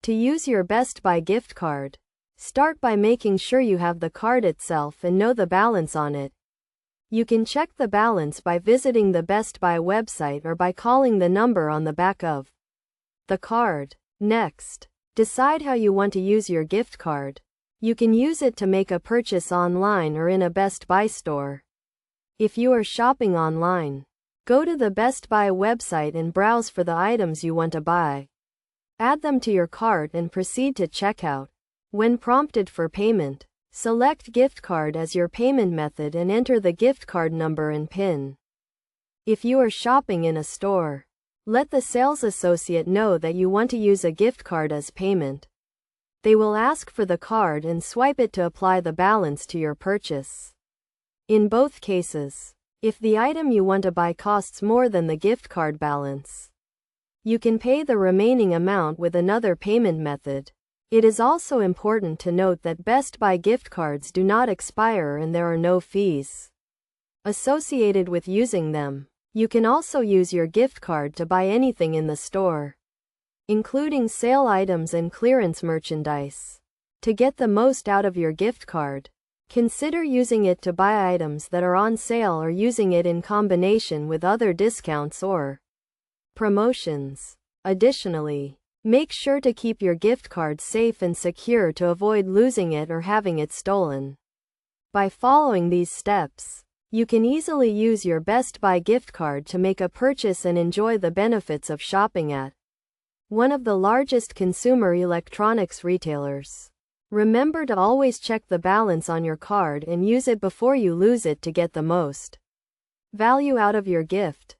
To use your Best Buy gift card, start by making sure you have the card itself and know the balance on it. You can check the balance by visiting the Best Buy website or by calling the number on the back of the card. Next, decide how you want to use your gift card. You can use it to make a purchase online or in a Best Buy store. If you are shopping online, go to the Best Buy website and browse for the items you want to buy. Add them to your cart and proceed to checkout. When prompted for payment, select gift card as your payment method and enter the gift card number and PIN. If you are shopping in a store, let the sales associate know that you want to use a gift card as payment. They will ask for the card and swipe it to apply the balance to your purchase. In both cases, if the item you want to buy costs more than the gift card balance, you can pay the remaining amount with another payment method. It is also important to note that Best Buy gift cards do not expire and there are no fees associated with using them. You can also use your gift card to buy anything in the store, including sale items and clearance merchandise. To get the most out of your gift card, consider using it to buy items that are on sale or using it in combination with other discounts or promotions. Additionally, make sure to keep your gift card safe and secure to avoid losing it or having it stolen. By following these steps, you can easily use your Best Buy gift card to make a purchase and enjoy the benefits of shopping at one of the largest consumer electronics retailers. Remember to always check the balance on your card and use it before you lose it to get the most value out of your gift.